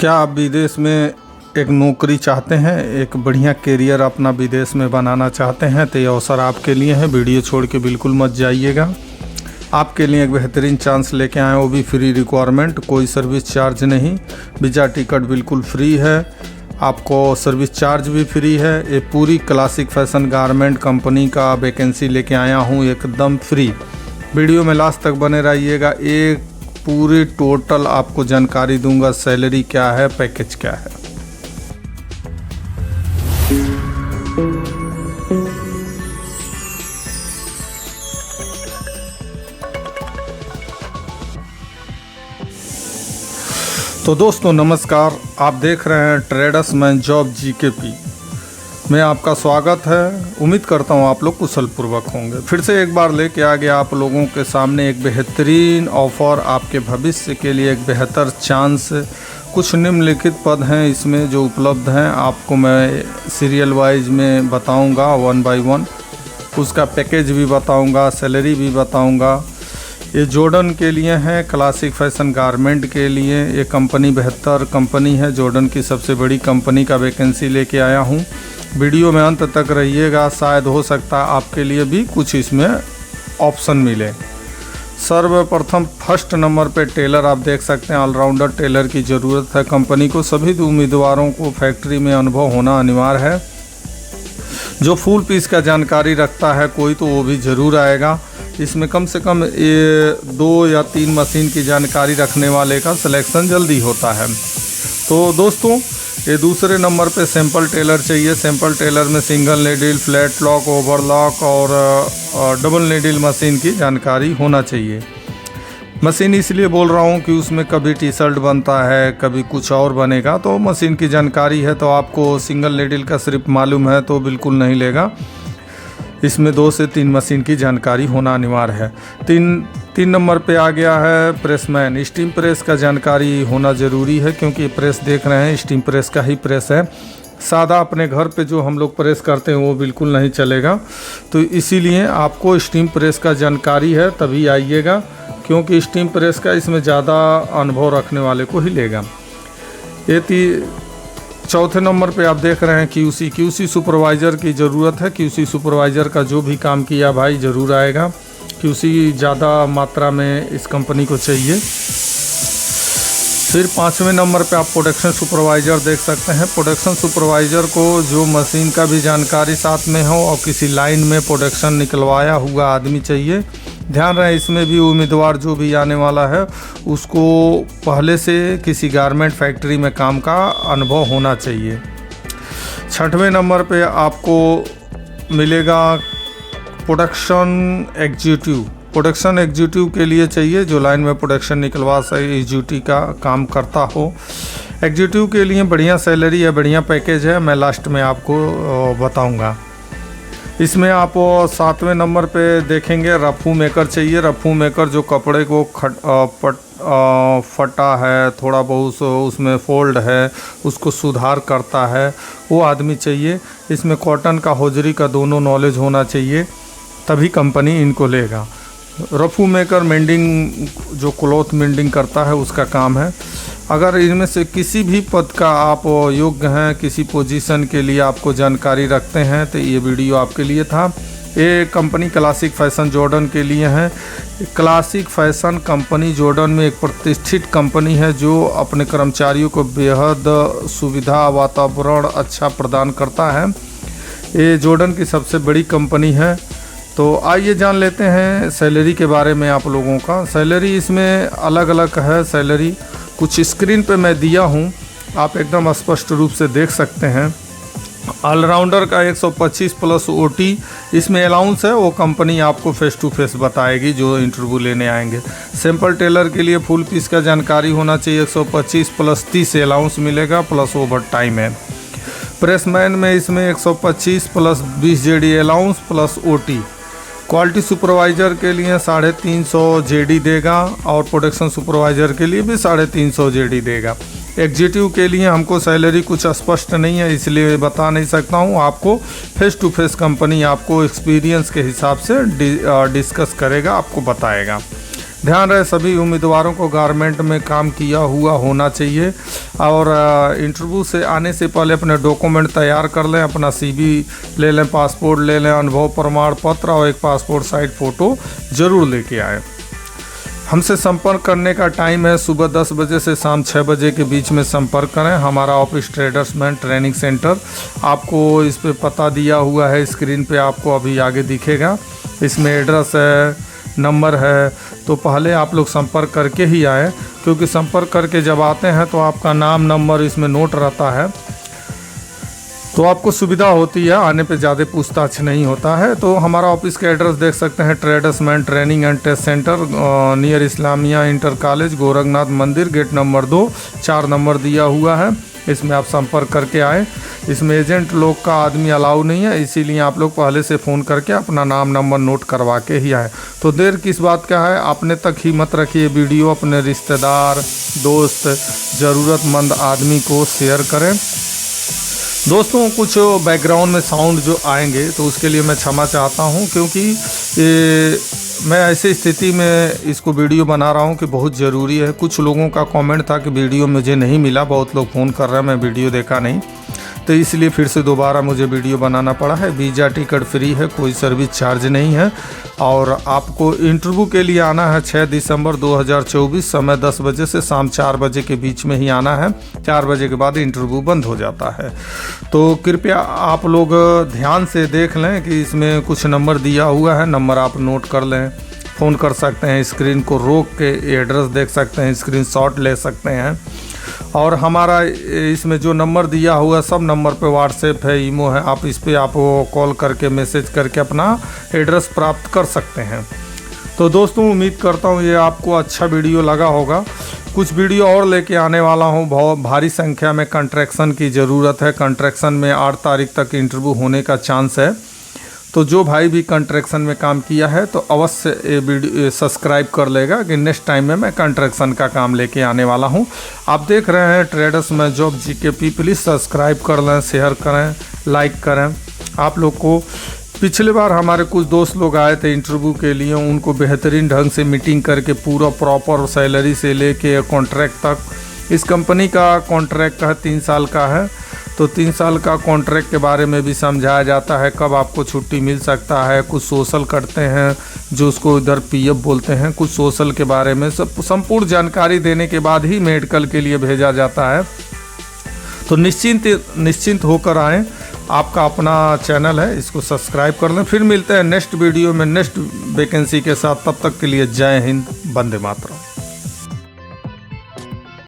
क्या आप विदेश में एक नौकरी चाहते हैं, एक बढ़िया करियर अपना विदेश में बनाना चाहते हैं तो ये अवसर आपके लिए है। वीडियो छोड़ के बिल्कुल मत जाइएगा। आपके लिए एक बेहतरीन चांस लेके आए, वो भी फ्री रिक्वायरमेंट, कोई सर्विस चार्ज नहीं। वीज़ा टिकट बिल्कुल फ्री है, आपको सर्विस चार्ज भी फ्री है। ये पूरी क्लासिक फैशन गारमेंट कंपनी का वैकेंसी लेके आया हूँ एकदम फ्री। वीडियो में लास्ट तक बने रहिएगा। एक पूरी टोटल आपको जानकारी दूंगा, सैलरी क्या है, पैकेज क्या है। तो दोस्तों नमस्कार, आप देख रहे हैं ट्रेडर्स मैन जॉब जीकेपी में आपका स्वागत है। उम्मीद करता हूँ आप लोग कुशलपूर्वक होंगे। फिर से एक बार लेके आ गया आप लोगों के सामने एक बेहतरीन ऑफ़र, आपके भविष्य के लिए एक बेहतर चांस। कुछ निम्नलिखित पद हैं इसमें जो उपलब्ध हैं, आपको मैं सीरियल वाइज में बताऊंगा, 1 बाय 1 उसका पैकेज भी बताऊंगा, सैलरी भी बताऊंगा। ये जॉर्डन के लिए है, क्लासिक फैशन गारमेंट के लिए। ये कंपनी बेहतर कंपनी है, जॉर्डन की सबसे बड़ी कंपनी का वैकेंसी लेके आया हूँ। वीडियो में अंत तक रहिएगा, शायद हो सकता है आपके लिए भी कुछ इसमें ऑप्शन मिले। सर्वप्रथम फर्स्ट नंबर पे टेलर आप देख सकते हैं, ऑलराउंडर टेलर की ज़रूरत है कंपनी को। सभी उम्मीदवारों को फैक्ट्री में अनुभव होना अनिवार्य है। जो फुल पीस का जानकारी रखता है कोई तो वो भी ज़रूर आएगा। इसमें कम से कम 2 या 3 मशीन की जानकारी रखने वाले का सिलेक्शन जल्दी होता है। तो दोस्तों ये दूसरे नंबर पे सैंपल टेलर चाहिए। सैंपल टेलर में single needle, flat lock, overlock और डबल नीडल मशीन की जानकारी होना चाहिए। मशीन इसलिए बोल रहा हूँ कि उसमें कभी टी शर्ट बनता है, कभी कुछ और बनेगा, तो मशीन की जानकारी है। तो आपको सिंगल नीडल का सिर्फ मालूम है तो बिल्कुल नहीं लेगा। इसमें 2 से 3 मशीन की जानकारी होना अनिवार्य है। 3 नंबर पे आ गया है प्रेसमैन। स्टीम प्रेस का जानकारी होना ज़रूरी है, क्योंकि प्रेस देख रहे हैं स्टीम प्रेस का ही प्रेस है। सादा अपने घर पे जो हम लोग प्रेस करते हैं वो बिल्कुल नहीं चलेगा। तो इसीलिए आपको स्टीम प्रेस का जानकारी है तभी आइएगा, क्योंकि स्टीम प्रेस का इसमें ज़्यादा अनुभव रखने वाले को ही लेगा। ये चौथे नंबर पे आप देख रहे हैं क्यूसी सुपरवाइज़र की ज़रूरत है। क्यूसी सुपरवाइज़र का जो भी काम किया भाई ज़रूर आएगा। क्यूसी ज़्यादा मात्रा में इस कंपनी को चाहिए। फिर 5वें नंबर पे आप प्रोडक्शन सुपरवाइज़र देख सकते हैं। प्रोडक्शन सुपरवाइज़र को जो मशीन का भी जानकारी साथ में हो और किसी लाइन में प्रोडक्शन निकलवाया हुआ आदमी चाहिए। ध्यान रहे इसमें भी उम्मीदवार जो भी आने वाला है उसको पहले से किसी गारमेंट फैक्ट्री में काम का अनुभव होना चाहिए। 6वें नंबर पे आपको मिलेगा प्रोडक्शन एग्जीक्यूटिव। प्रोडक्शन एग्जीक्यूटिव के लिए चाहिए जो लाइन में प्रोडक्शन निकलवा सके, एग्जीक्यूटिव का काम करता हो। एग्जीक्यूटिव के लिए बढ़िया सैलरी है, बढ़िया पैकेज है, मैं लास्ट में आपको बताऊंगा। इसमें आप 7वें नंबर पे देखेंगे रफू मेकर चाहिए। रफू मेकर जो कपड़े को फटा है, थोड़ा बहुत उसमें फोल्ड है, उसको सुधार करता है, वो आदमी चाहिए। इसमें कॉटन का होजरी का दोनों नॉलेज होना चाहिए, तभी कंपनी इनको लेगा। रफू मेकर मेंडिंग, जो क्लॉथ मेंडिंग करता है उसका काम है। अगर इनमें से किसी भी पद का आप योग्य हैं, किसी पोजीशन के लिए आपको जानकारी रखते हैं, तो ये वीडियो आपके लिए था। ये कंपनी क्लासिक फैशन जॉर्डन के लिए है। क्लासिक फैशन कंपनी जॉर्डन में एक प्रतिष्ठित कंपनी है जो अपने कर्मचारियों को बेहद सुविधा, वातावरण अच्छा प्रदान करता है। ये जॉर्डन की सबसे बड़ी कंपनी है। तो आइए जान लेते हैं सैलरी के बारे में आप लोगों का। सैलरी इसमें अलग अलग है। सैलरी कुछ स्क्रीन पे मैं दिया हूँ, आप एकदम स्पष्ट रूप से देख सकते हैं। ऑलराउंडर का 125 प्लस OT इसमें अलाउंस है, वो कंपनी आपको फेस टू फेस बताएगी जो इंटरव्यू लेने आएंगे। सैंपल टेलर के लिए फुल पीस का जानकारी होना चाहिए। 125 प्लस 30 अलाउंस मिलेगा, प्लस ओवर टाइम है। प्रेसमैन में इसमें 125 plus 20 JD allowance plus OT। Quality supervisor के लिए 350 JD देगा और प्रोडक्शन सुपरवाइज़र के लिए भी 350 JD देगा। एग्जीक्यूटिव के लिए हमको सैलरी कुछ स्पष्ट नहीं है, इसलिए बता नहीं सकता हूँ। आपको फेस टू फेस कंपनी आपको एक्सपीरियंस के हिसाब से डिस्कस करेगा, आपको बताएगा। ध्यान रहे सभी उम्मीदवारों को गारमेंट में काम किया हुआ होना चाहिए और इंटरव्यू से आने से पहले अपने डॉक्यूमेंट तैयार कर लें, अपना CV ले लें, पासपोर्ट ले लें, अनुभव प्रमाण पत्र और एक पासपोर्ट साइज फ़ोटो ज़रूर लेके आएँ। हमसे संपर्क करने का टाइम है सुबह 10 बजे से शाम 6 बजे के बीच में संपर्क करें। हमारा ऑफिस ट्रेडर्समैन ट्रेनिंग सेंटर, आपको इस पे पता दिया हुआ है, स्क्रीन पे आपको अभी आगे दिखेगा। इसमें एड्रेस है, नंबर है, तो पहले आप लोग संपर्क करके ही आए, क्योंकि संपर्क करके जब आते हैं तो आपका नाम नंबर इसमें नोट रहता है, तो आपको सुविधा होती है, आने पे ज़्यादा पूछताछ नहीं होता है। तो हमारा ऑफिस का एड्रेस देख सकते हैं, tradesman training and test centre, near Islamia inter college, Gorakhnath मंदिर, गेट नंबर 2, 4 नंबर दिया हुआ है। इसमें आप संपर्क करके आए। इसमें एजेंट लोग का आदमी अलाउ नहीं है, इसीलिए आप लोग पहले से फ़ोन करके अपना नाम नंबर नोट करवा के ही आए। तो देर किस बात का है, अपने तक ही मत रखिए वीडियो, अपने रिश्तेदार, दोस्त, ज़रूरतमंद आदमी को शेयर करें। दोस्तों, कुछ बैकग्राउंड में साउंड जो आएंगे तो उसके लिए मैं क्षमा चाहता हूं, क्योंकि मैं ऐसी स्थिति में इसको वीडियो बना रहा हूं कि बहुत ज़रूरी है। कुछ लोगों का कमेंट था कि वीडियो मुझे नहीं मिला, बहुत लोग फ़ोन कर रहे हैं, मैं वीडियो देखा नहीं, तो इसलिए फिर से दोबारा मुझे वीडियो बनाना पड़ा है। वीज़ा टिकट फ्री है, कोई सर्विस चार्ज नहीं है, और आपको इंटरव्यू के लिए आना है 6 दिसंबर 2024, समय 10 बजे से शाम 4 बजे के बीच में ही आना है। 4 बजे के बाद इंटरव्यू बंद हो जाता है। तो कृपया आप लोग ध्यान से देख लें कि इसमें कुछ नंबर दिया हुआ है, नंबर आप नोट कर लें, फ़ोन कर सकते हैं, स्क्रीन को रोक के एड्रेस देख सकते हैं, स्क्रीनशॉट ले सकते हैं। और हमारा इसमें जो नंबर दिया हुआ सब नंबर पे व्हाट्सएप है, ईमो है, आप इस पे आप कॉल करके मैसेज करके अपना एड्रेस प्राप्त कर सकते हैं। तो दोस्तों, उम्मीद करता हूँ ये आपको अच्छा वीडियो लगा होगा। कुछ वीडियो और लेके आने वाला हूँ। बहुत भारी संख्या में कंट्रैक्शन की ज़रूरत है। कंट्रैक्शन में 8 तारीख तक इंटरव्यू होने का चांस है। तो जो भाई भी कंट्रैक्शन में काम किया है तो अवश्य ये वीडियो सब्सक्राइब कर लेगा कि नेक्स्ट टाइम में मैं कंट्रैक्शन का काम लेके आने वाला हूं। आप देख रहे हैं ट्रेडर्समैन जॉब GKP, प्लीज़ सब्सक्राइब कर लें, शेयर करें, लाइक करें। आप लोग को पिछले बार हमारे कुछ दोस्त लोग आए थे इंटरव्यू के लिए, उनको बेहतरीन ढंग से मीटिंग करके पूरा प्रॉपर सैलरी से लेके कॉन्ट्रैक्ट तक, इस कंपनी का कॉन्ट्रैक्ट का 3 साल का है, तो 3 साल का कॉन्ट्रैक्ट के बारे में भी समझाया जाता है, कब आपको छुट्टी मिल सकता है। कुछ सोशल करते हैं जो उसको इधर PF बोलते हैं, कुछ सोशल के बारे में सब संपूर्ण जानकारी देने के बाद ही मेडिकल के लिए भेजा जाता है। तो निश्चिंत होकर आएँ। आपका अपना चैनल है, इसको सब्सक्राइब कर लें। फिर मिलते हैं नेक्स्ट वीडियो में नेक्स्ट वैकेंसी के साथ। तब तक के लिए जय हिंद, वंदे मातरम।